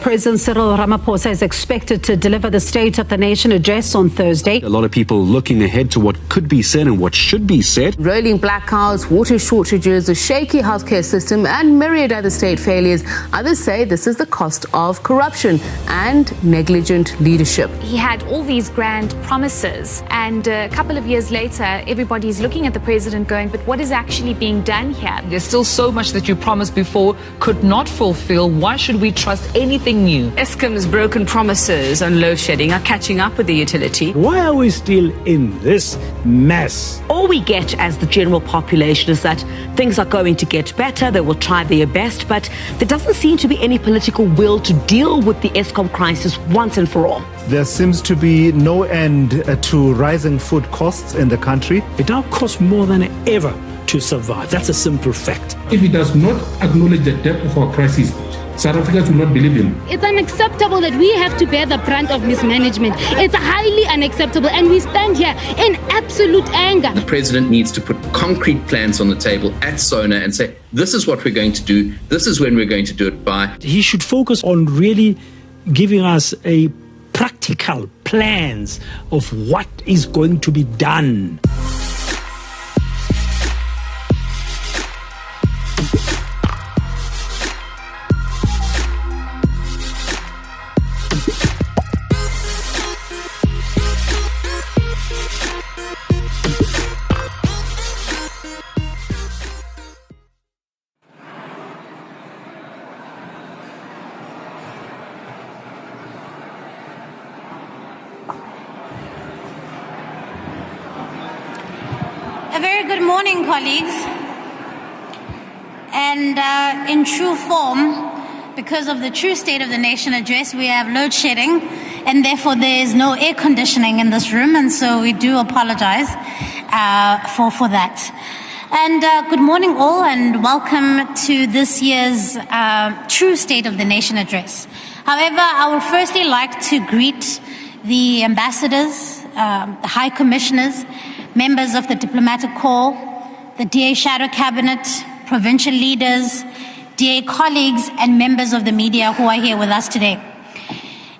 President Cyril Ramaphosa is expected to deliver the State of the Nation address on Thursday. A lot of people looking ahead to what could be said and what should be said. Rolling blackouts, water shortages, a shaky healthcare system and myriad other state failures. Others say this is the cost of corruption and negligent leadership. He had all these grand promises, and a couple of years later, everybody's looking at the president going, but what is actually being done here? There's still so much that you promised before, could not fulfill. Why should we trust anything new? Eskom's broken promises on load shedding are catching up with the utility. Why are we still in this mess? All we get as the general population is that things are going to get better, they will try their best, but there doesn't seem to be any political will to deal with the Eskom crisis once and for all. There seems to be no end to rising food costs in the country. It now costs more than ever to survive. That's a simple fact. If he does not acknowledge the depth of our crisis, South Africans will not believe him. It's unacceptable that we have to bear the brunt of mismanagement. It's highly unacceptable, and we stand here in absolute anger. The president needs to put concrete plans on the table at SONA and say, this is what we're going to do, this is when we're going to do it by. He should focus on really giving us a practical plans of what is going to be done. A very good morning, colleagues. And in true form, because of the true State of the Nation address, we have load shedding, and therefore there is no air conditioning in this room, and so we do apologize for that. And good morning all, and welcome to this year's true State of the Nation address. However, I would firstly like to greet the ambassadors, the high commissioners, members of the diplomatic corps, the DA shadow cabinet, provincial leaders, DA colleagues, and members of the media who are here with us today.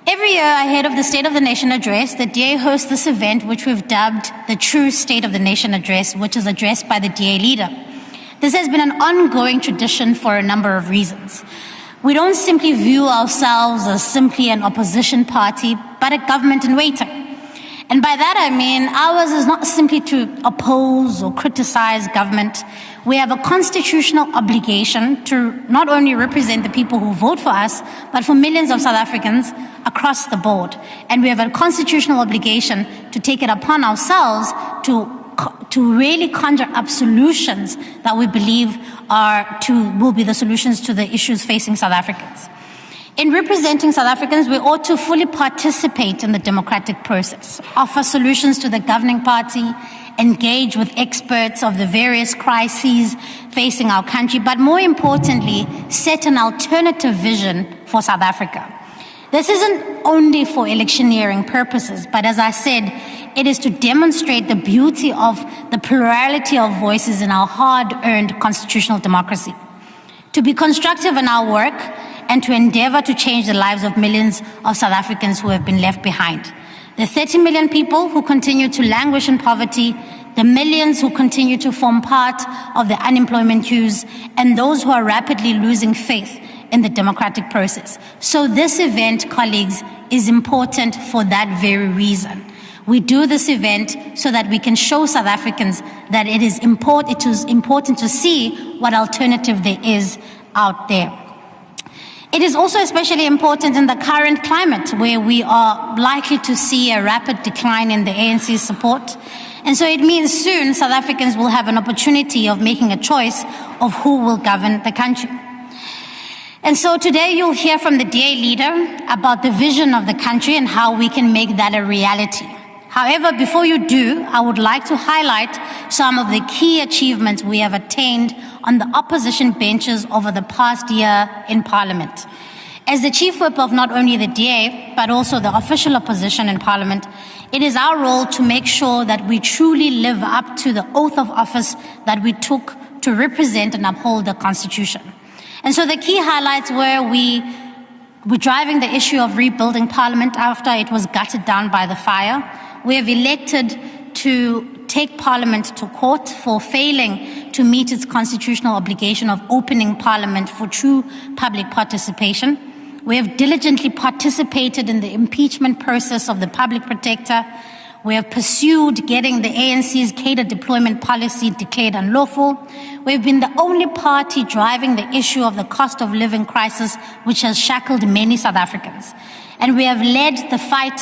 Every year ahead of the State of the Nation address, the DA hosts this event which we've dubbed the True State of the Nation address, which is addressed by the DA leader. This has been an ongoing tradition for a number of reasons. We don't simply view ourselves as simply an opposition party, but a government in waiting. And by that I mean ours is not simply to oppose or criticize government. We have a constitutional obligation to not only represent the people who vote for us, but for millions of South Africans across the board. And we have a constitutional obligation to take it upon ourselves to really conjure up solutions that we believe will be the solutions to the issues facing South Africans. In representing South Africans, we ought to fully participate in the democratic process, offer solutions to the governing party, engage with experts of the various crises facing our country, but more importantly, set an alternative vision for South Africa. This isn't only for electioneering purposes, but as I said, it is to demonstrate the beauty of the plurality of voices in our hard-earned constitutional democracy, to be constructive in our work, and to endeavor to change the lives of millions of South Africans who have been left behind. The 30 million people who continue to languish in poverty, the millions who continue to form part of the unemployment queues, and those who are rapidly losing faith in the democratic process. So this event, colleagues, is important for that very reason. We do this event so that we can show South Africans that it is important to see what alternative there is out there. It is also especially important in the current climate where we are likely to see a rapid decline in the ANC's support. And so it means soon South Africans will have an opportunity of making a choice of who will govern the country. And so today you'll hear from the DA leader about the vision of the country and how we can make that a reality. However, before you do, I would like to highlight some of the key achievements we have attained on the opposition benches over the past year in Parliament. As the Chief Whip of not only the DA, but also the official opposition in Parliament, it is our role to make sure that we truly live up to the oath of office that we took to represent and uphold the Constitution. And so the key highlights were we We're driving the issue of rebuilding Parliament after it was gutted down by the fire. We have elected to take Parliament to court for failing to meet its constitutional obligation of opening Parliament for true public participation. We have diligently participated in the impeachment process of the public protector. We have pursued getting the ANC's cadre deployment policy declared unlawful. We've been the only party driving the issue of the cost of living crisis, which has shackled many South Africans. And we have led the fight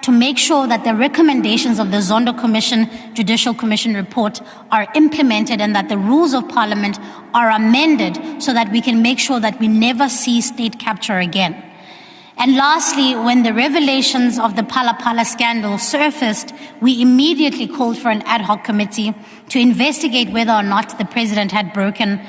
to make sure that the recommendations of the Zondo Commission, Judicial Commission report are implemented and that the rules of Parliament are amended so that we can make sure that we never see state capture again. And lastly, when the revelations of the Phala Phala scandal surfaced, we immediately called for an ad hoc committee to investigate whether or not the president had broken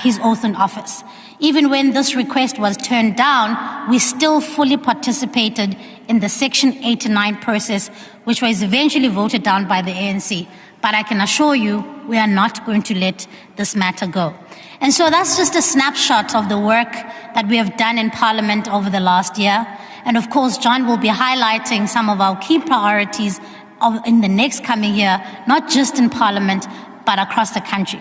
his oath in office. Even when this request was turned down, we still fully participated in the Section 89 process, which was eventually voted down by the ANC. But I can assure you, we are not going to let this matter go. And so that's just a snapshot of the work that we have done in Parliament over the last year. And of course, John will be highlighting some of our key priorities in the next coming year, not just in Parliament, but across the country.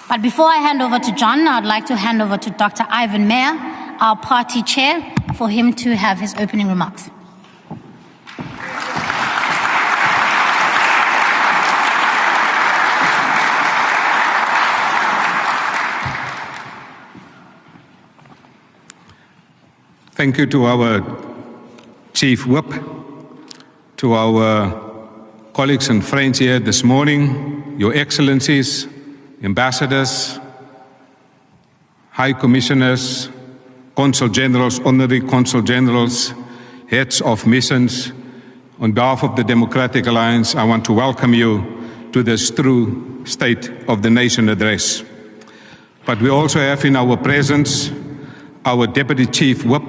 But before I hand over to John, I'd like to hand over to Dr. Ivan Meyer, our party chair, for him to have his opening remarks. Thank you to our Chief Whip, to our colleagues and friends here this morning, Your Excellencies, Ambassadors, High Commissioners, Consul Generals, Honorary Consul Generals, Heads of Missions. On behalf of the Democratic Alliance, I want to welcome you to this true State of the Nation address. But we also have in our presence our Deputy Chief Whip,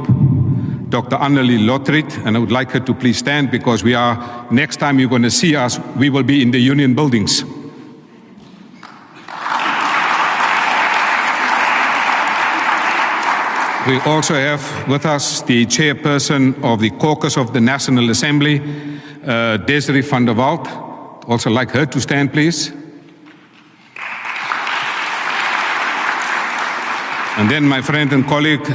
Dr. Annelie Lotriet, and I would like her to please stand because next time you're going to see us, we will be in the Union buildings. We also have with us the Chairperson of the Caucus of the National Assembly, Desiree van der Walt. Also like her to stand, please. And then my friend and colleague,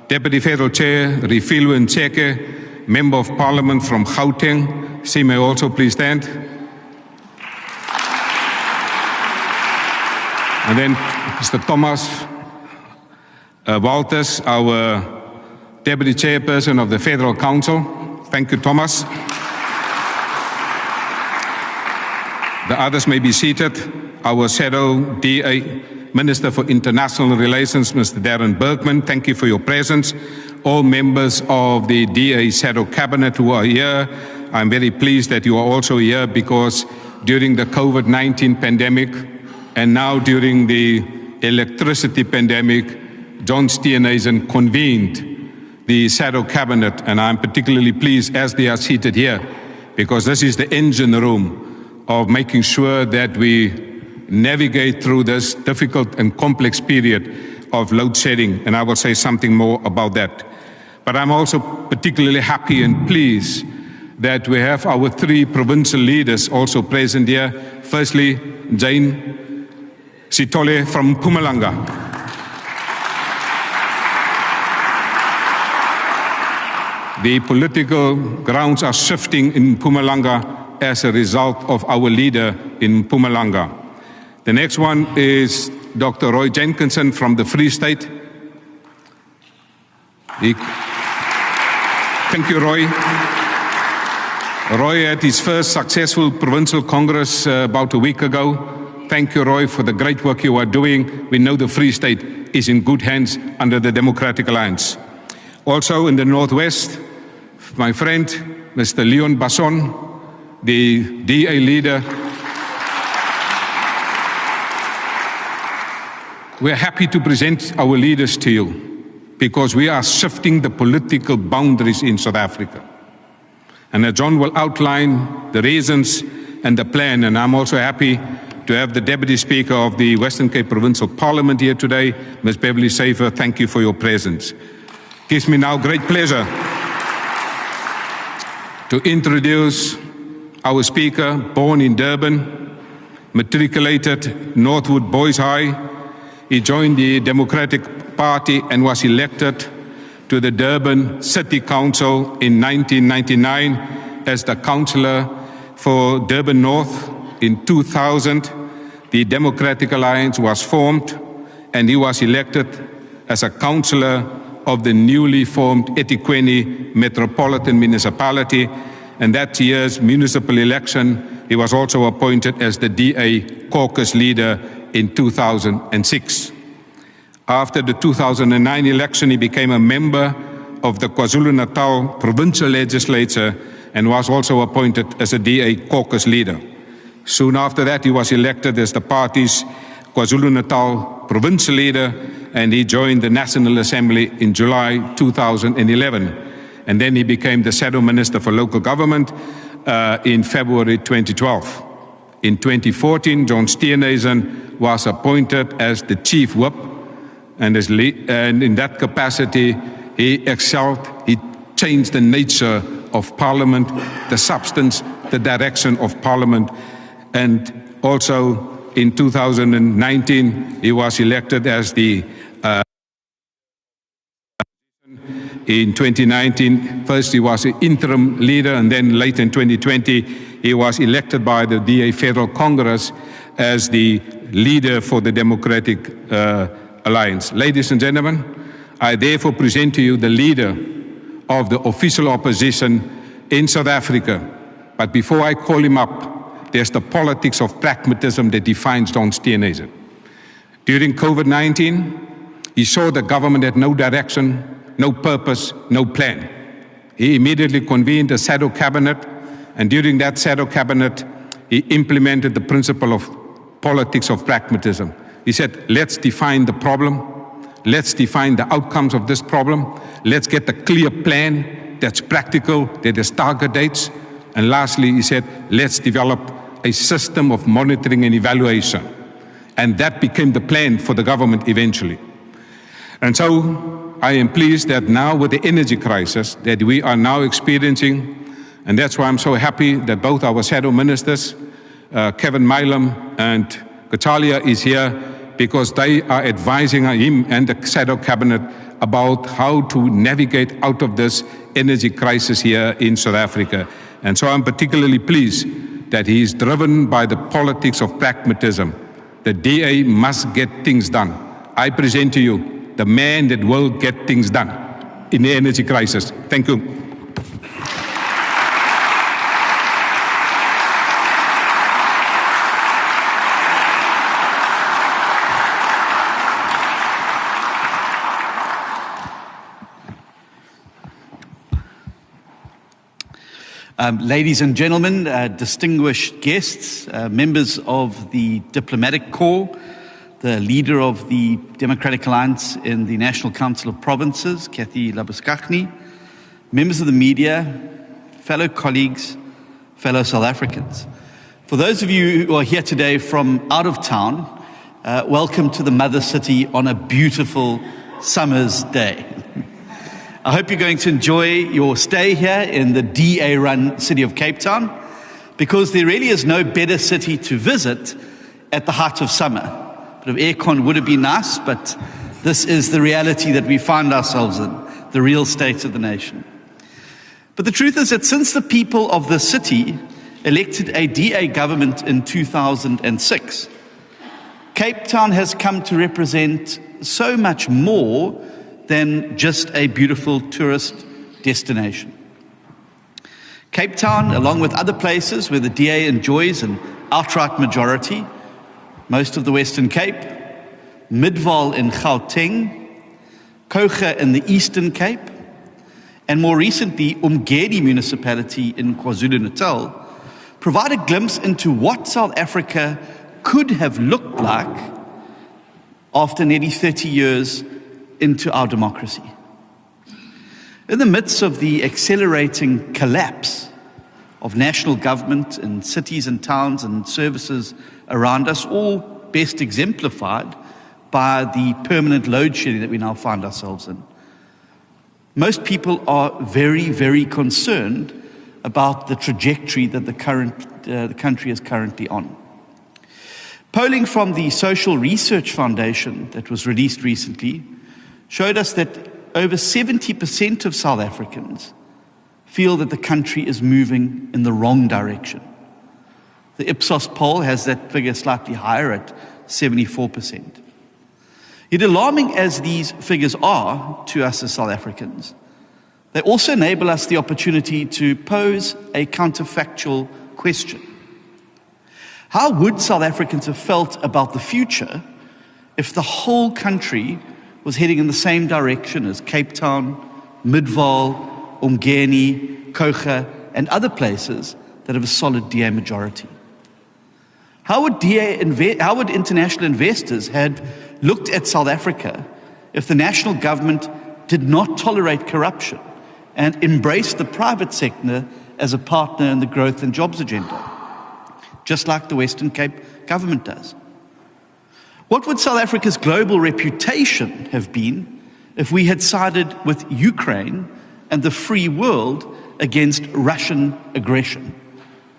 Deputy Federal Chair, Refilwe Ntseke, Member of Parliament from Gauteng. She may also please stand. And then Mr. Thomas Walters, our Deputy Chairperson of the Federal Council. Thank you, Thomas. The others may be seated. Our Shadow DA Minister for International Relations, Mr. Darren Bergman, thank you for your presence. All members of the DA Shadow Cabinet who are here, I'm very pleased that you are also here because during the COVID-19 pandemic and now during the electricity pandemic, John Steenhuisen convened the Shadow Cabinet, and I'm particularly pleased as they are seated here because this is the engine room of making sure that we navigate through this difficult and complex period of load shedding, and I will say something more about that. But I'm also particularly happy and pleased that we have our three provincial leaders also present here. Firstly, Jane Sithole from Mpumalanga. The political grounds are shifting in Mpumalanga as a result of our leader in Mpumalanga. The next one is Dr. Roy Jenkinson from the Free State. Thank you, Roy. Roy had his first successful provincial congress about a week ago. Thank you, Roy, for the great work you are doing. We know the Free State is in good hands under the Democratic Alliance. Also in the Northwest, my friend, Mr. Leon Basson, the DA leader. We're happy to present our leaders to you because we are shifting the political boundaries in South Africa. And John will outline the reasons and the plan, and I'm also happy to have the Deputy Speaker of the Western Cape Provincial Parliament here today, Ms. Beverly Safer. Thank you for your presence. gives me now great pleasure to introduce our speaker, born in Durban, matriculated Northwood Boys High. He joined the Democratic Party and was elected to the Durban City Council in 1999 as the councillor for Durban North. In 2000, the Democratic Alliance was formed and he was elected as a councillor of the newly formed eThekwini Metropolitan Municipality, and that year's municipal election, he was also appointed as the DA caucus leader in 2006. After the 2009 election, he became a member of the KwaZulu-Natal provincial legislature and was also appointed as a DA caucus leader. Soon after that, he was elected as the party's KwaZulu-Natal provincial leader, and he joined the National Assembly in July 2011. And then he became the Shadow Minister for Local Government in February 2012. In 2014, John Steenhuisen was appointed as the Chief Whip, and in that capacity, he excelled. He changed the nature of Parliament, the substance, the direction of Parliament, and also in 2019, he was elected as the in 2019, first he was an interim leader, and then late in 2020, he was elected by the DA Federal Congress as the leader for the Democratic Alliance. Ladies and gentlemen, I therefore present to you the leader of the official opposition in South Africa. But before I call him up, there's the politics of pragmatism that defines John Steenhuisen. During COVID-19, he saw the government had no direction, no purpose, no plan. He immediately convened a shadow cabinet, and during that shadow cabinet, he implemented the principle of politics of pragmatism. He said, let's define the problem, let's define the outcomes of this problem, let's get a clear plan that's practical, that has target dates, and lastly, he said, let's develop a system of monitoring and evaluation. And that became the plan for the government eventually. And so I am pleased that now with the energy crisis that we are now experiencing, and that's why I'm so happy that both our shadow ministers, Kevin Milam and Katalia, is here, because they are advising him and the shadow cabinet about how to navigate out of this energy crisis here in South Africa. And so I'm particularly pleased that he is driven by the politics of pragmatism. The DA must get things done. I present to you the man that will get things done in the energy crisis. Thank you. Ladies and gentlemen, distinguished guests, members of the diplomatic corps, the leader of the Democratic Alliance in the National Council of Provinces, Kathy Labuskaghni, members of the media, fellow colleagues, fellow South Africans. For those of you who are here today from out of town, welcome to the mother city on a beautiful summer's day. I hope you're going to enjoy your stay here in the DA-run city of Cape Town, because there really is no better city to visit at the height of summer. A bit of aircon would have been nice, but this is the reality that we find ourselves in, the real state of the nation. But the truth is that since the people of the city elected a DA government in 2006, Cape Town has come to represent so much more than just a beautiful tourist destination. Cape Town, along with other places where the DA enjoys an outright majority, most of the Western Cape, Midvaal in Gauteng, Koga in the Eastern Cape, and more recently, Umgedi municipality in KwaZulu-Natal, provide a glimpse into what South Africa could have looked like after nearly 30 years into our democracy. In the midst of the accelerating collapse of national government in cities and towns and services around us, all best exemplified by the permanent load shedding that we now find ourselves in, Most people are very, very concerned about the trajectory that the country is currently on. Polling from the Social Research Foundation that was released recently showed us that over 70% of South Africans feel that the country is moving in the wrong direction. The Ipsos poll has that figure slightly higher at 74%. Yet alarming as these figures are to us as South Africans, they also enable us the opportunity to pose a counterfactual question. How would South Africans have felt about the future if the whole country was heading in the same direction as Cape Town, Midvaal, Umgeni, Kocha, and other places that have a solid DA majority? How would international investors have looked at South Africa if the national government did not tolerate corruption and embraced the private sector as a partner in the growth and jobs agenda, just like the Western Cape government does? What would South Africa's global reputation have been if we had sided with Ukraine and the free world against Russian aggression,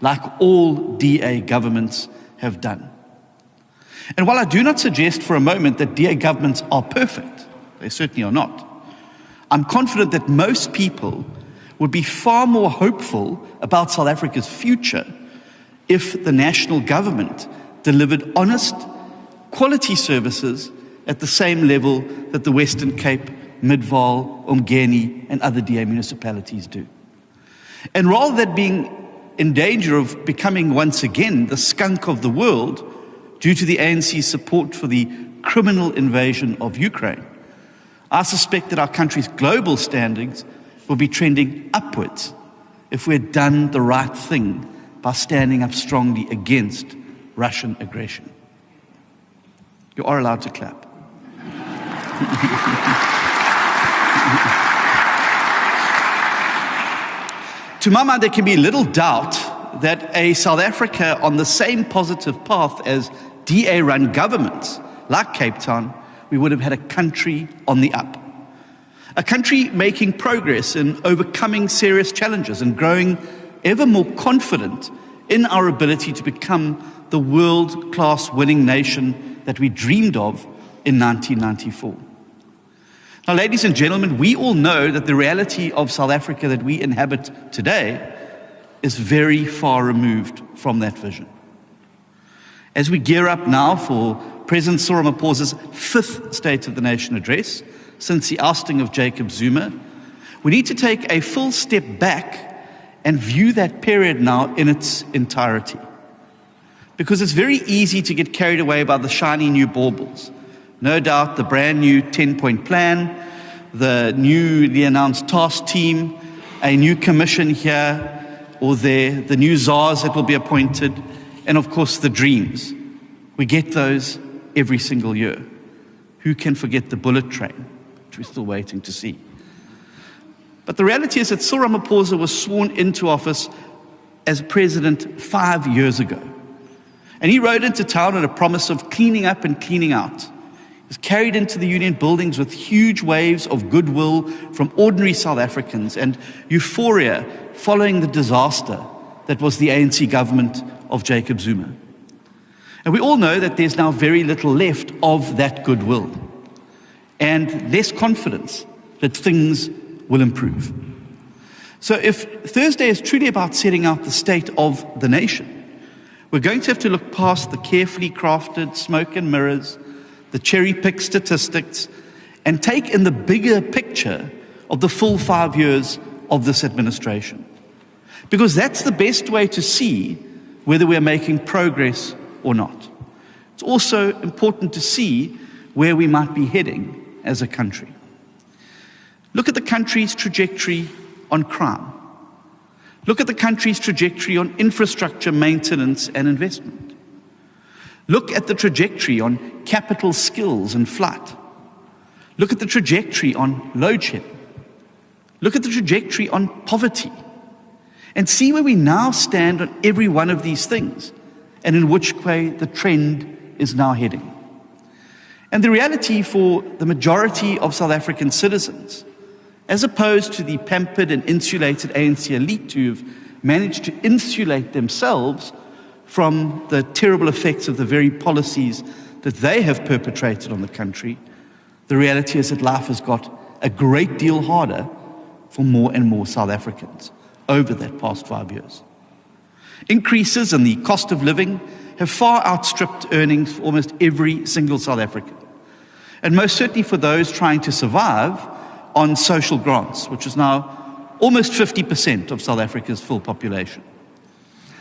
like all DA governments have done? And while I do not suggest for a moment that DA governments are perfect, they certainly are not, I'm confident that most people would be far more hopeful about South Africa's future if the national government delivered honest, quality services at the same level that the Western Cape, Midvaal, Umgeni, and other DA municipalities do. And rather than being in danger of becoming once again the skunk of the world due to the ANC's support for the criminal invasion of Ukraine, I suspect that our country's global standings will be trending upwards if we had done the right thing by standing up strongly against Russian aggression. You are allowed to clap. To my mind, there can be little doubt that a South Africa on the same positive path as DA-run governments like Cape Town, we would have had a country on the up. A country making progress in overcoming serious challenges and growing ever more confident in our ability to become the world-class winning nation that we dreamed of in 1994. Now, ladies and gentlemen, we all know that the reality of South Africa that we inhabit today is very far removed from that vision. As we gear up now for President Ramaphosa's 5th State of the Nation address since the ousting of Jacob Zuma, we need to take a full step back and view that period now in its entirety. Because it's very easy to get carried away by the shiny new baubles. No doubt the brand new 10-point plan, the newly announced task team, a new commission here or there, the new czars that will be appointed, and of course the dreams. We get those every single year. Who can forget the bullet train, which we're still waiting to see? But the reality is that Cyril Ramaphosa was sworn into office as president 5 years ago. And he rode into town on a promise of cleaning up and cleaning out. He was carried into the union buildings with huge waves of goodwill from ordinary South Africans and euphoria following the disaster that was the ANC government of Jacob Zuma. And we all know that there's now very little left of that goodwill and less confidence that things will improve. So if Thursday is truly about setting out the state of the nation, we're going to have to look past the carefully crafted smoke and mirrors, the cherry-picked statistics, and take in the bigger picture of the full 5 years of this administration. Because that's the best way to see whether we're making progress or not. It's also important to see where we might be heading as a country. Look at the country's trajectory on crime. Look at the country's trajectory on infrastructure maintenance and investment. Look at the trajectory on capital skills and flight. Look at the trajectory on load shedding. Look at the trajectory on poverty. And see where we now stand on every one of these things and in which way the trend is now heading. And the reality for the majority of South African citizens, as opposed to the pampered and insulated ANC elite who've managed to insulate themselves from the terrible effects of the very policies that they have perpetrated on the country, the reality is that life has got a great deal harder for more and more South Africans over that past 5 years. Increases in the cost of living have far outstripped earnings for almost every single South African, and most certainly for those trying to survive on social grants, which is now almost 50% of South Africa's full population.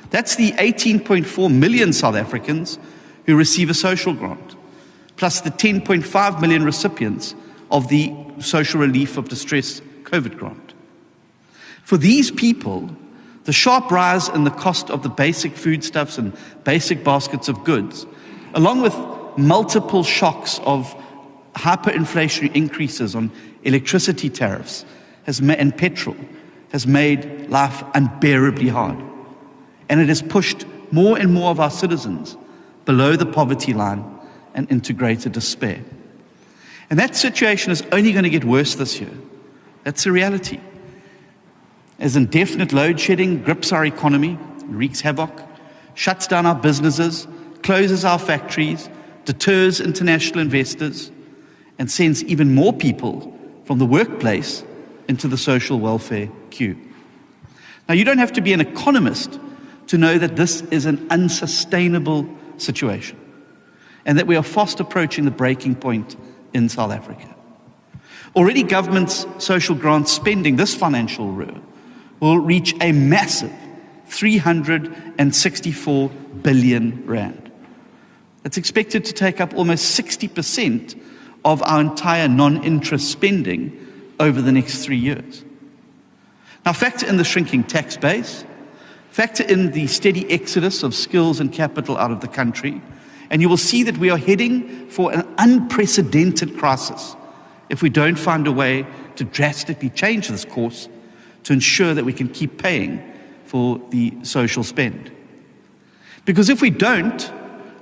That's the 18.4 million South Africans who receive a social grant, plus the 10.5 million recipients of the Social Relief of Distress COVID grant. For these people, the sharp rise in the cost of the basic foodstuffs and basic baskets of goods, along with multiple shocks of hyperinflationary increases on electricity tariffs and petrol, has made life unbearably hard. And it has pushed more and more of our citizens below the poverty line and into greater despair. And that situation is only going to get worse this year. That's the reality. As indefinite load shedding grips our economy, wreaks havoc, shuts down our businesses, closes our factories, deters international investors, and sends even more people from the workplace into the social welfare queue. Now, you don't have to be an economist to know that this is an unsustainable situation and that we are fast approaching the breaking point in South Africa. Already, government's social grant spending this financial year will reach a massive 364 billion rand. It's expected to take up almost 60% of our entire non-interest spending over the next 3 years. Now, factor in the shrinking tax base, factor in the steady exodus of skills and capital out of the country, and you will see that we are heading for an unprecedented crisis if we don't find a way to drastically change this course to ensure that we can keep paying for the social spend. Because if we don't,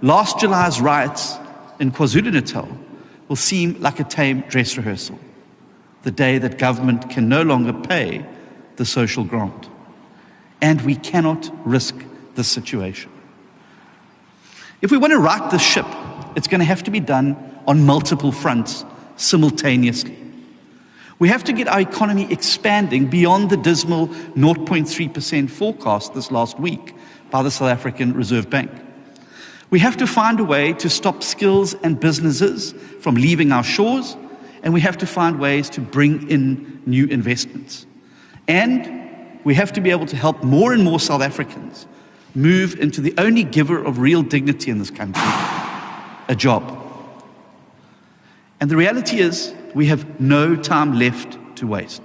last July's riots in KwaZulu-Natal will seem like a tame dress rehearsal, the day that government can no longer pay the social grant. And we cannot risk this situation. If we want to right this ship, it's going to have to be done on multiple fronts simultaneously. We have to get our economy expanding beyond the dismal 0.3% forecast this last week by the South African Reserve Bank. We have to find a way to stop skills and businesses from leaving our shores, and we have to find ways to bring in new investments. And we have to be able to help more and more South Africans move into the only giver of real dignity in this country, a job. And the reality is, we have no time left to waste.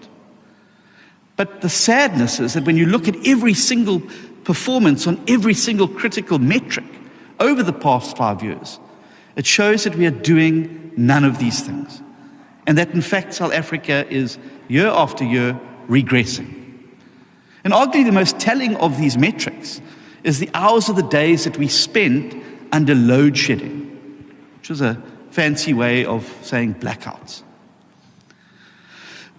But the sadness is that when you look at every single performance on every single critical metric over the past 5 years, it shows that we are doing none of these things. And that in fact, South Africa is year after year regressing. And arguably the most telling of these metrics is the hours of the days that we spent under load shedding, which is a fancy way of saying blackouts.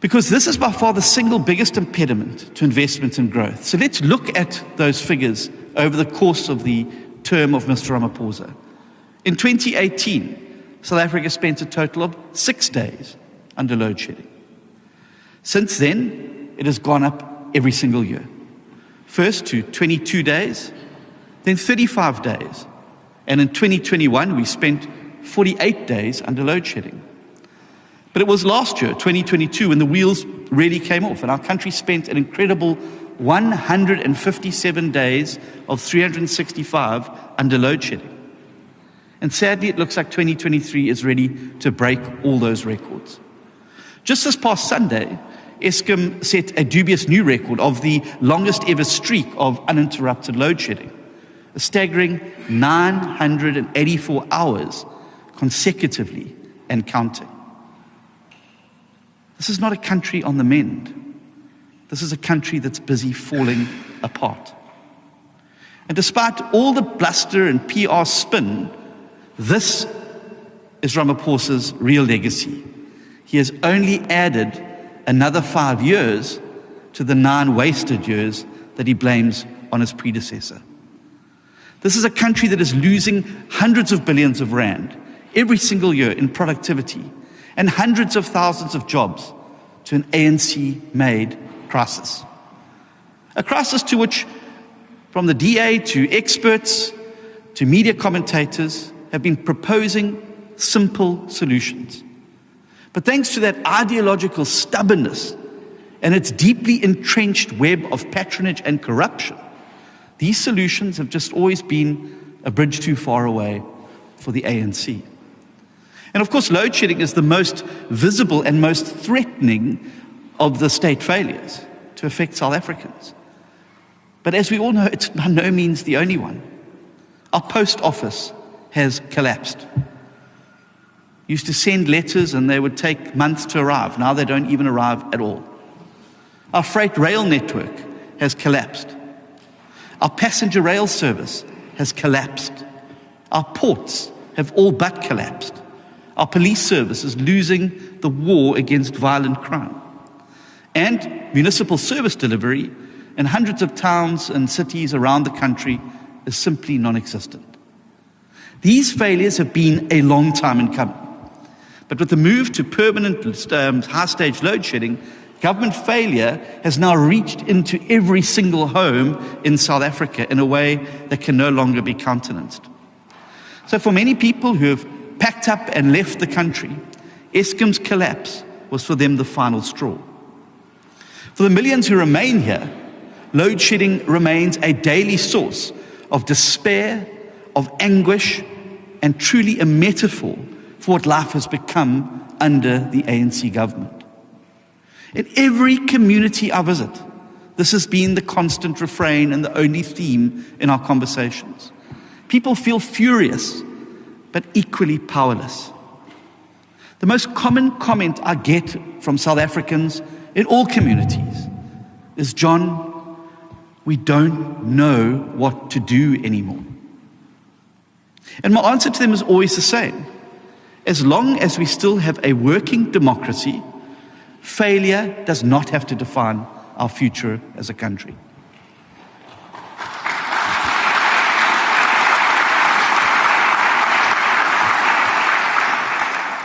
Because this is by far the single biggest impediment to investment and growth. So let's look at those figures over the course of the term of Mr. Ramaphosa. In 2018, South Africa spent a total of 6 days under load shedding. Since then, it has gone up every single year. First to 22 days, then 35 days. And in 2021, we spent 48 days under load shedding. But it was last year, 2022, when the wheels really came off, and our country spent an incredible 157 days of 365 under load shedding. And sadly, it looks like 2023 is ready to break all those records. Just this past Sunday, Eskom set a dubious new record of the longest ever streak of uninterrupted load shedding, a staggering 984 hours consecutively and counting. This is not a country on the mend. This is a country that's busy falling apart. And despite all the bluster and PR spin, this is Ramaphosa's real legacy. He has only added another 5 years to the 9 wasted years that he blames on his predecessor. This is a country that is losing hundreds of billions of rand every single year in productivity and hundreds of thousands of jobs to an ANC-made crisis. A crisis to which, from the DA to experts to media commentators, have been proposing simple solutions. But thanks to that ideological stubbornness and its deeply entrenched web of patronage and corruption, these solutions have just always been a bridge too far away for the ANC. And of course, load shedding is the most visible and most threatening of the state failures to affect South Africans. But as we all know, it's by no means the only one. Our post office has collapsed. Used to send letters and they would take months to arrive. Now they don't even arrive at all. Our freight rail network has collapsed. Our passenger rail service has collapsed. Our ports have all but collapsed. Our police service is losing the war against violent crime. And municipal service delivery in hundreds of towns and cities around the country is simply non-existent. These failures have been a long time in coming. But with the move to permanent high-stage load shedding, government failure has now reached into every single home in South Africa in a way that can no longer be countenanced. So for many people who have packed up and left the country, Eskom's collapse was for them the final straw. For the millions who remain here, load shedding remains a daily source of despair, of anguish, and truly a metaphor for what life has become under the ANC government. In every community I visit, this has been the constant refrain and the only theme in our conversations. People feel furious, but equally powerless. The most common comment I get from South Africans in all communities is, "John, we don't know what to do anymore." And my answer to them is always the same. As long as we still have a working democracy, failure does not have to define our future as a country.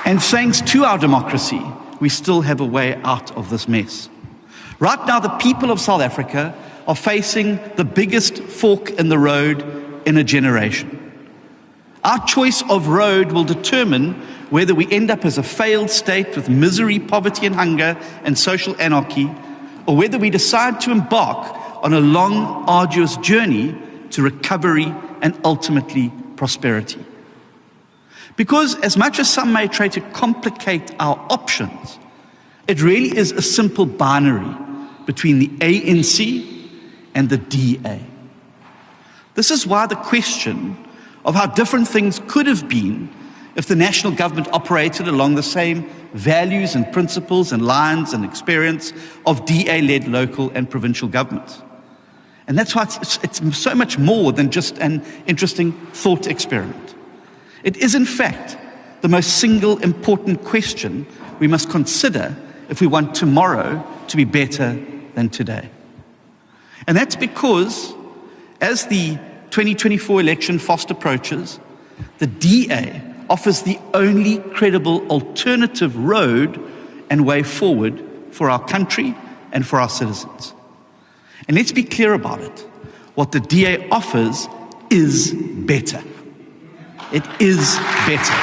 And thanks to our democracy, we still have a way out of this mess. Right now, the people of South Africa are facing the biggest fork in the road in a generation. Our choice of road will determine whether we end up as a failed state with misery, poverty and hunger and social anarchy, or whether we decide to embark on a long, arduous journey to recovery and ultimately prosperity. Because as much as some may try to complicate our options, it really is a simple binary between the ANC and the DA. This is why the question of how different things could have been if the national government operated along the same values and principles and lines and experience of DA-led local and provincial governments. And that's why it's so much more than just an interesting thought experiment. It is, in fact, the most single important question we must consider if we want tomorrow to be better than today. And that's because, as the 2024 election fast approaches, the DA offers the only credible alternative road and way forward for our country and for our citizens. And let's be clear about it. What the DA offers is better. It is better.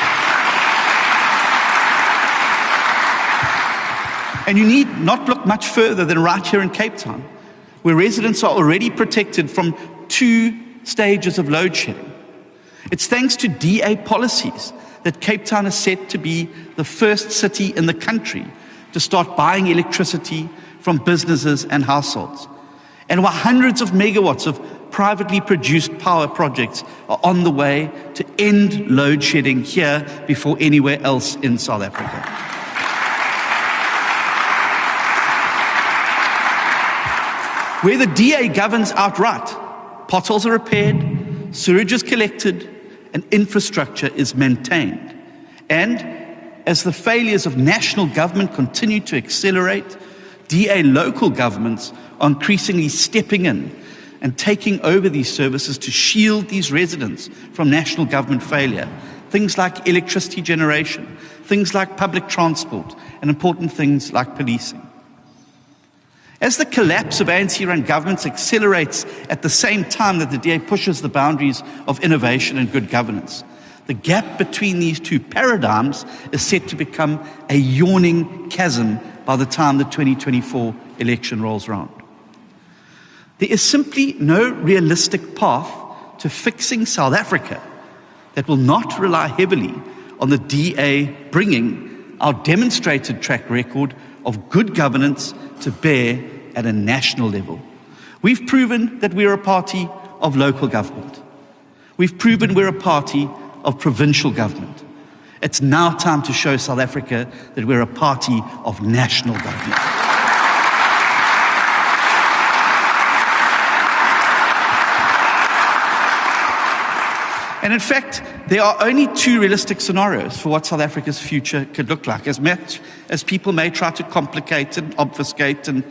And you need not look much further than right here in Cape Town, where residents are already protected from 2 stages of load shedding. It's thanks to DA policies that Cape Town is set to be the first city in the country to start buying electricity from businesses and households. And while hundreds of megawatts of privately produced power projects are on the way to end load shedding here before anywhere else in South Africa. Where the DA governs outright, potholes are repaired, sewage is collected, and infrastructure is maintained. And as the failures of national government continue to accelerate, DA local governments are increasingly stepping in and taking over these services to shield these residents from national government failure. Things like electricity generation, things like public transport, and important things like policing. As the collapse of ANC-run governments accelerates at the same time that the DA pushes the boundaries of innovation and good governance, the gap between these two paradigms is set to become a yawning chasm by the time the 2024 election rolls around. There is simply no realistic path to fixing South Africa that will not rely heavily on the DA bringing our demonstrated track record of good governance to bear at a national level. We've proven that we're a party of local government. We've proven we're a party of provincial government. It's now time to show South Africa that we're a party of national government. And in fact, there are only two realistic scenarios for what South Africa's future could look like. As much as people may try to complicate and obfuscate and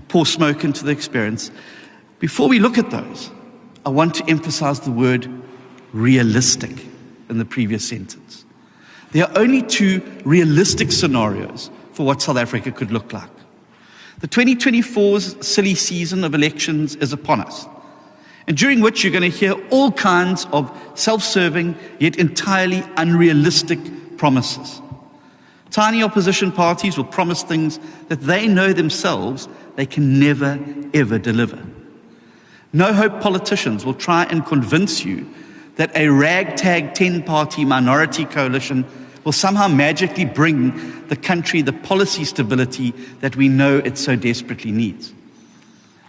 pour smoke into the experience, before we look at those, I want to emphasize the word realistic in the previous sentence. There are only two realistic scenarios for what South Africa could look like. The 2024's silly season of elections is upon us, and during which you're going to hear all kinds of self-serving yet entirely unrealistic promises. Tiny opposition parties will promise things that they know themselves they can never, ever deliver. No-hope politicians will try and convince you that a ragtag 10-party minority coalition will somehow magically bring the country the policy stability that we know it so desperately needs.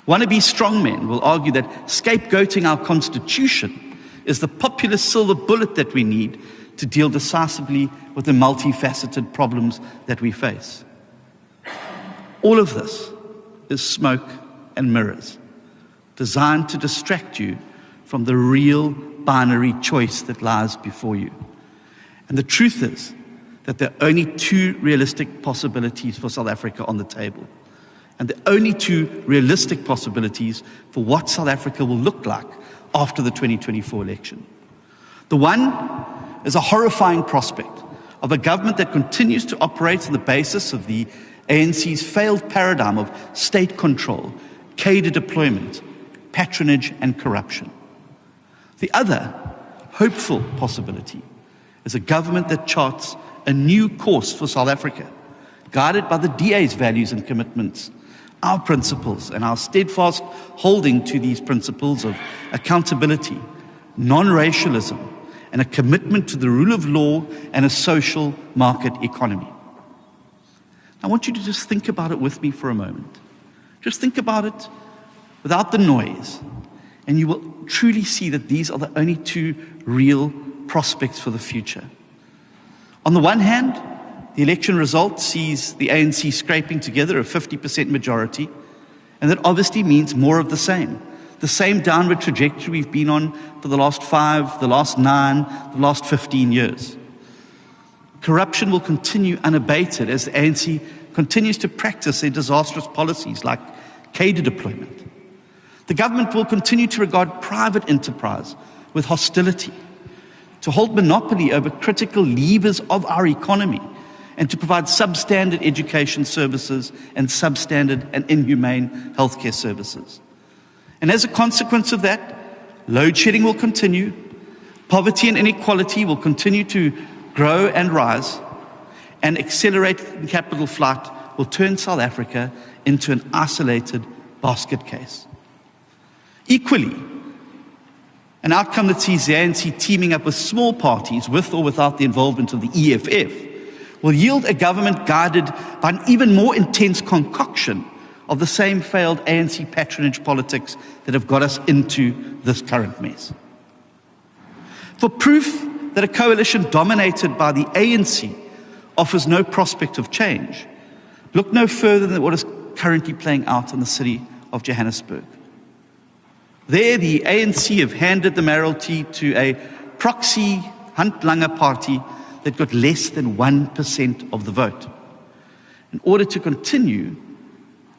Wannabe strongmen will argue that scapegoating our constitution is the populist silver bullet that we need to deal decisively with the multifaceted problems that we face. All of this is smoke and mirrors, designed to distract you from the real binary choice that lies before you. And the truth is that there are only two realistic possibilities for South Africa on the table. And the only two realistic possibilities for what South Africa will look like after the 2024 election. The one is a horrifying prospect of a government that continues to operate on the basis of the ANC's failed paradigm of state control, cadre deployment, patronage and corruption. The other hopeful possibility is a government that charts a new course for South Africa, guided by the DA's values and commitments, our principles and our steadfast holding to these principles of accountability, non-racialism, and a commitment to the rule of law and a social market economy. I want you to just think about it with me for a moment. Just think about it without the noise, and you will truly see that these are the only two real prospects for the future. On the one hand, the election result sees the ANC scraping together a 50% majority, and that obviously means more of the same downward trajectory we've been on for the last 5, the last 9, the last 15 years. Corruption will continue unabated as the ANC continues to practice their disastrous policies like cadre deployment. The government will continue to regard private enterprise with hostility, to hold monopoly over critical levers of our economy, and to provide substandard education services and substandard and inhumane healthcare services. And as a consequence of that, load shedding will continue, poverty and inequality will continue to grow and rise, and accelerated capital flight will turn South Africa into an isolated basket case. Equally, an outcome that sees the ANC teaming up with small parties with or without the involvement of the EFF will yield a government guided by an even more intense concoction of the same failed ANC patronage politics that have got us into this current mess. For proof that a coalition dominated by the ANC offers no prospect of change, look no further than what is currently playing out in the city of Johannesburg. There, the ANC have handed the mayoralty to a proxy Hunt Langer party that got less than 1% of the vote. In order to continue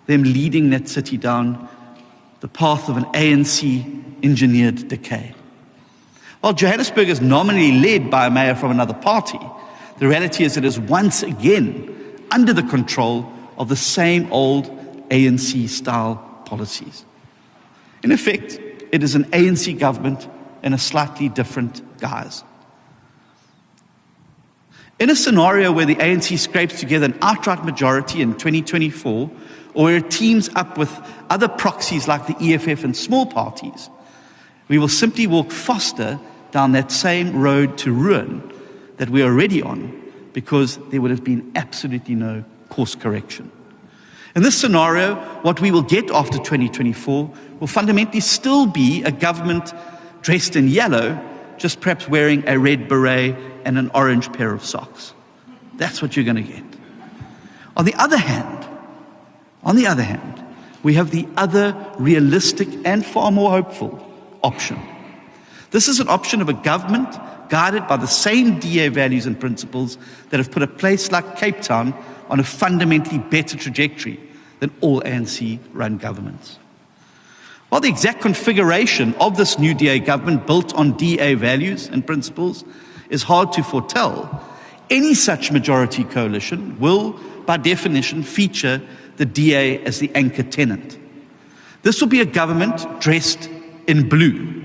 them leading that city down the path of an ANC-engineered decay. While Johannesburg is nominally led by a mayor from another party, the reality is it is once again under the control of the same old ANC-style policies. In effect, it is an ANC government in a slightly different guise. In a scenario where the ANC scrapes together an outright majority in 2024, or where it teams up with other proxies like the EFF and small parties, we will simply walk faster down that same road to ruin that we are already on, because there would have been absolutely no course correction. In this scenario, what we will get after 2024 will fundamentally still be a government dressed in yellow, just perhaps wearing a red beret and an orange pair of socks. That's what you're going to get. On the other hand, we have the other realistic and far more hopeful option. This is an option of a government guided by the same DA values and principles that have put a place like Cape Town on a fundamentally better trajectory than all ANC-run governments. While the exact configuration of this new DA government built on DA values and principles is hard to foretell, any such majority coalition will, by definition, feature the DA as the anchor tenant. This will be a government dressed in blue.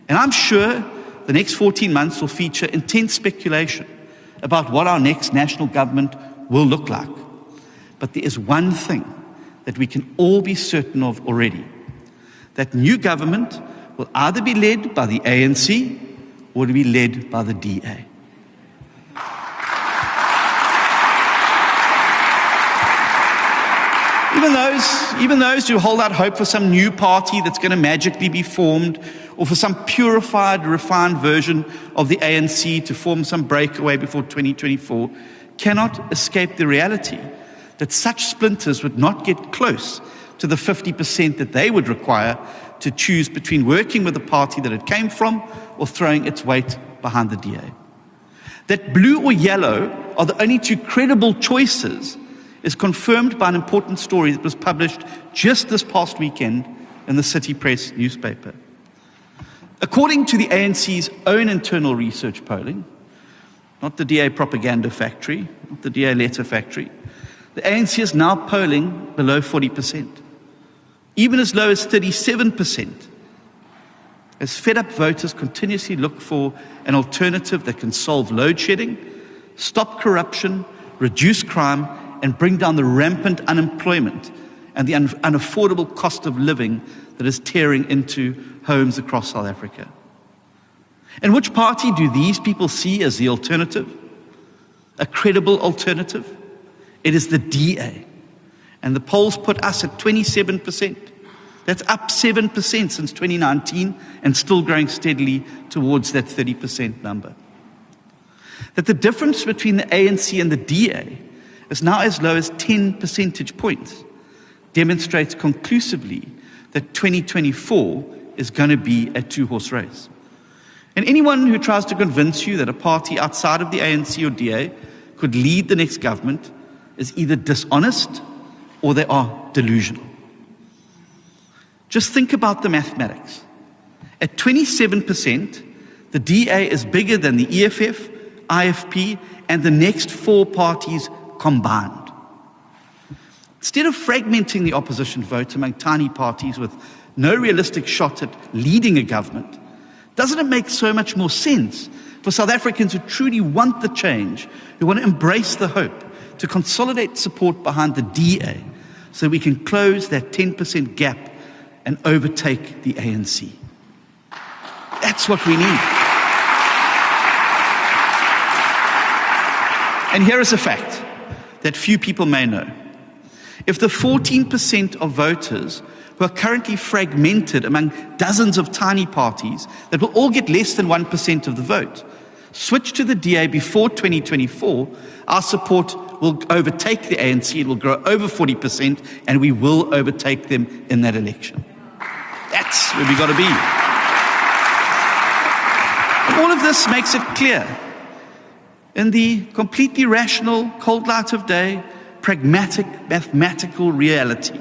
And I'm sure the next 14 months will feature intense speculation about what our next national government will look like. But there is one thing that we can all be certain of already. That new government will either be led by the ANC or to be led by the DA. Even those who hold out hope for some new party that's going to magically be formed, or for some purified, refined version of the ANC to form some breakaway before 2024, cannot escape the reality that such splinters would not get close to the 50% that they would require to choose between working with the party that it came from or throwing its weight behind the DA. That blue or yellow are the only two credible choices is confirmed by an important story that was published just this past weekend in the City Press newspaper. According to the ANC's own internal research polling, not the DA propaganda factory, not the DA letter factory, the ANC is now polling below 40%, even as low as 37%, as fed-up voters continuously look for an alternative that can solve load shedding, stop corruption, reduce crime, and bring down the rampant unemployment and the unaffordable cost of living that is tearing into homes across South Africa. And which party do these people see as the alternative? A credible alternative? It is the DA. And the polls put us at 27%. That's up 7% since 2019 and still growing steadily towards that 30% number. That the difference between the ANC and the DA is now as low as 10 percentage points demonstrates conclusively that 2024 is going to be a two-horse race. And anyone who tries to convince you that a party outside of the ANC or DA could lead the next government is either dishonest or they are delusional. Just think about the mathematics. At 27%, the DA is bigger than the EFF, IFP, and the next four parties combined. Instead of fragmenting the opposition vote among tiny parties with no realistic shot at leading a government, doesn't it make so much more sense for South Africans who truly want the change, who want to embrace the hope, to consolidate support behind the DA so we can close that 10% gap and overtake the ANC? That's what we need. And here is a fact that few people may know. If the 14% of voters who are currently fragmented among dozens of tiny parties that will all get less than 1% of the vote switch to the DA before 2024, our support will overtake the ANC, it will grow over 40%, and we will overtake them in that election. That's where we got to be. And all of this makes it clear. In the completely rational, cold light of day, pragmatic, mathematical reality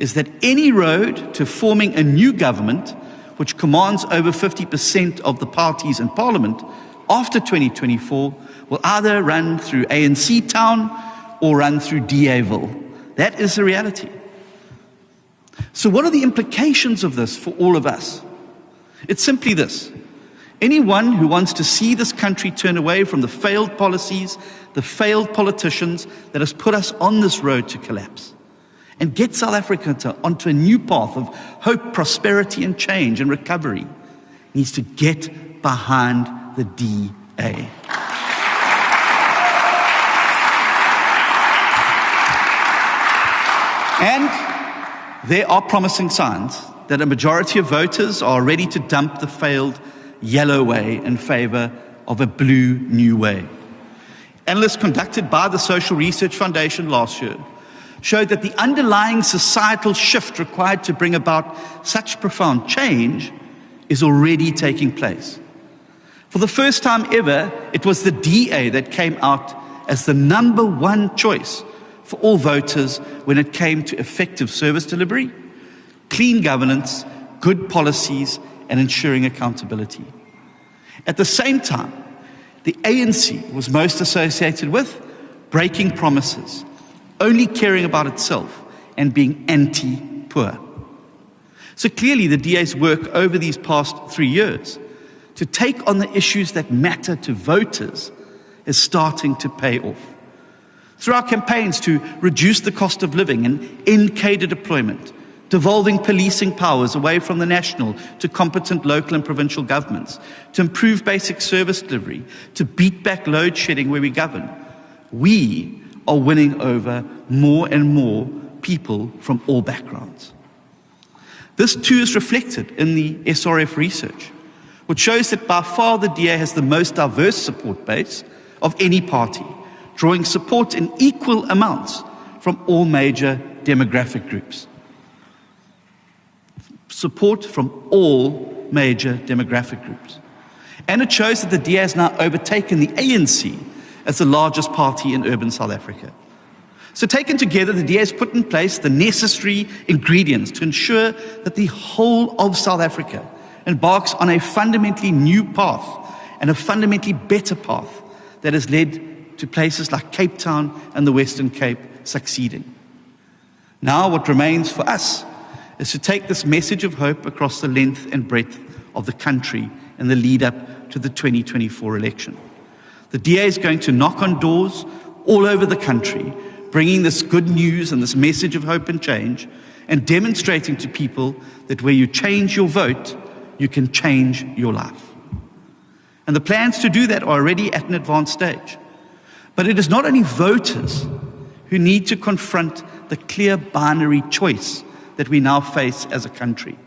is that any road to forming a new government, which commands over 50% of the parties in Parliament after 2024, will either run through ANC Town or run through DAville. That is the reality. So what are the implications of this for all of us? It's simply this. Anyone who wants to see this country turn away from the failed policies, the failed politicians that has put us on this road to collapse, and get South Africa onto a new path of hope, prosperity and change and recovery, needs to get behind the DA. And there are promising signs that a majority of voters are ready to dump the failed yellow way in favor of a blue new way. Analysis conducted by the Social Research Foundation last year showed that the underlying societal shift required to bring about such profound change is already taking place. For the first time ever, it was the DA that came out as the number one choice for all voters when it came to effective service delivery, clean governance, good policies, and ensuring accountability. At the same time, the ANC was most associated with breaking promises, only caring about itself, and being anti-poor. So clearly the DA's work over these past 3 years to take on the issues that matter to voters is starting to pay off. Through our campaigns to reduce the cost of living and end cadre deployment, devolving policing powers away from the national to competent local and provincial governments, to improve basic service delivery, to beat back load shedding where we govern, we are winning over more and more people from all backgrounds. This too is reflected in the SRF research, which shows that by far the DA has the most diverse support base of any party, drawing support in equal amounts from all major demographic groups. Support from all major demographic groups. And it shows that the DA has now overtaken the ANC as the largest party in urban South Africa. So taken together, the DA has put in place the necessary ingredients to ensure that the whole of South Africa embarks on a fundamentally new path and a fundamentally better path that has led to places like Cape Town and the Western Cape succeeding. Now what remains for us is to take this message of hope across the length and breadth of the country in the lead up to the 2024 election. The DA is going to knock on doors all over the country, bringing this good news and this message of hope and change, and demonstrating to people that where you change your vote, you can change your life. And the plans to do that are already at an advanced stage. But it is not only voters who need to confront the clear binary choice that we now face as a country,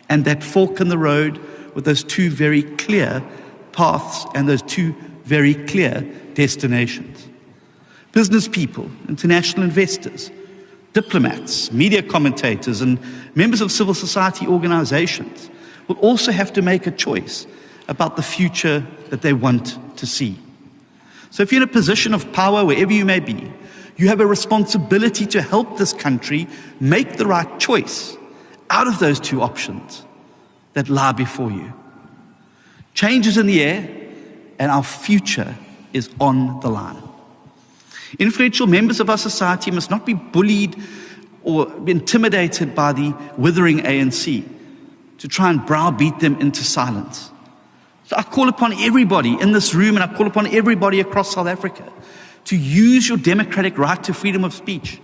and that fork in the road with those two very clear paths and those two very clear destinations. Business people, international investors, diplomats, media commentators, and members of civil society organizations will also have to make a choice about the future that they want to see. So if you're in a position of power, wherever you may be, you have a responsibility to help this country make the right choice out of those two options that lie before you. Change is in the air, and our future is on the line. Influential members of our society must not be bullied or intimidated by the withering ANC to try and browbeat them into silence. So I call upon everybody in this room, and I call upon everybody across South Africa to use your democratic right to freedom of speech,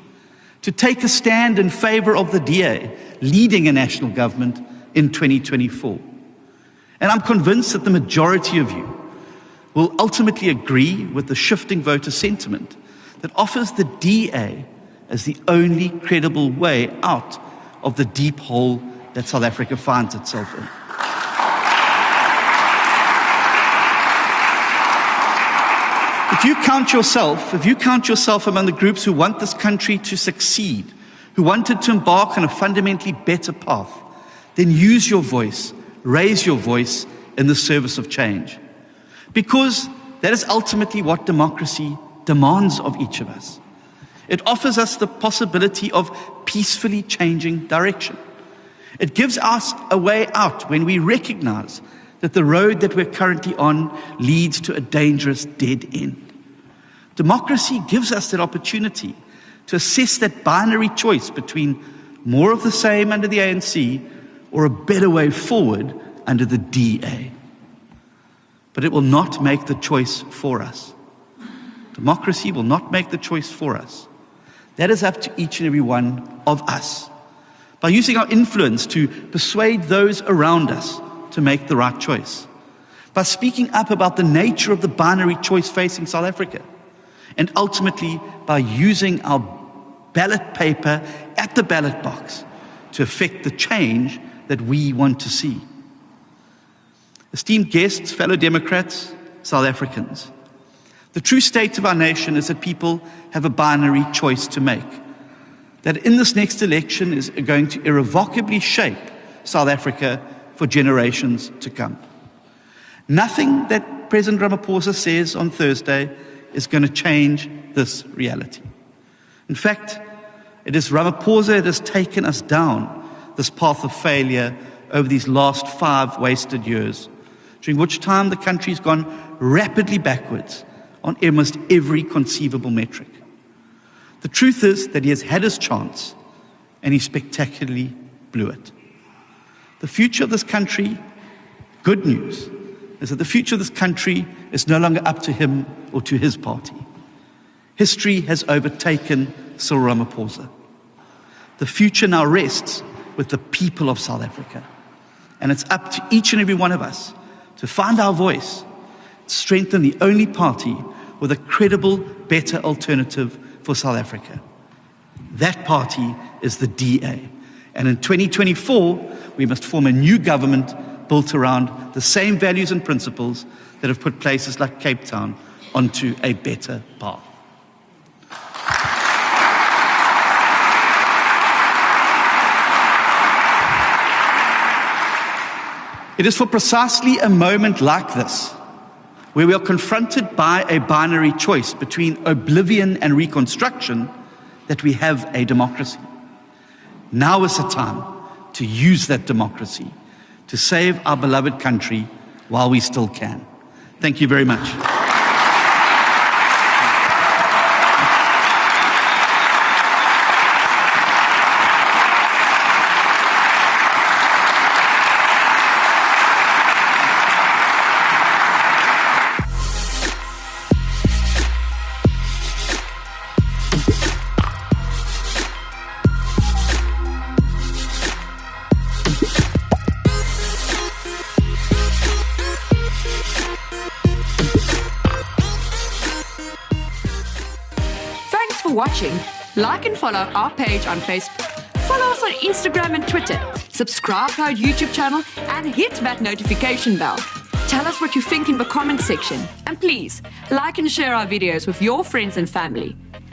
to take a stand in favor of the DA leading a national government in 2024. And I'm convinced that the majority of you will ultimately agree with the shifting voter sentiment that offers the DA as the only credible way out of the deep hole that South Africa finds itself in. If you count yourself among the groups who want this country to succeed, who wanted to embark on a fundamentally better path, then use your voice, raise your voice in the service of change. Because that is ultimately what democracy demands of each of us. It offers us the possibility of peacefully changing direction. It gives us a way out when we recognize that the road that we're currently on leads to a dangerous dead end. Democracy gives us that opportunity to assess that binary choice between more of the same under the ANC or a better way forward under the DA. But it will not make the choice for us. Democracy will not make the choice for us. That is up to each and every one of us. By using our influence to persuade those around us to make the right choice. By speaking up about the nature of the binary choice facing South Africa. And ultimately, by using our ballot paper at the ballot box to effect the change that we want to see. Esteemed guests, fellow Democrats, South Africans, the true state of our nation is that people have a binary choice to make. That in this next election is going to irrevocably shape South Africa for generations to come. Nothing that President Ramaphosa says on Thursday is going to change this reality. In fact, it is Ramaphosa that has taken us down this path of failure over these last 5 wasted years, during which time the country has gone rapidly backwards on almost every conceivable metric. The truth is that he has had his chance and he spectacularly blew it. The future of this country, good news, is that the future of this country is no longer up to him or to his party. History has overtaken Cyril Ramaphosa. The future now rests with the people of South Africa. And it's up to each and every one of us to find our voice, strengthen the only party with a credible, better alternative for South Africa. That party is the DA. And in 2024, we must form a new government built around the same values and principles that have put places like Cape Town onto a better path. It is for precisely a moment like this, where we are confronted by a binary choice between oblivion and reconstruction, that we have a democracy. Now is the time to use that democracy to save our beloved country while we still can. Thank you very much. Watching. Like and follow our page on Facebook. Follow us on Instagram and Twitter. Subscribe to our YouTube channel and hit that notification bell. Tell us what you think in the comment section. And please, like and share our videos with your friends and family.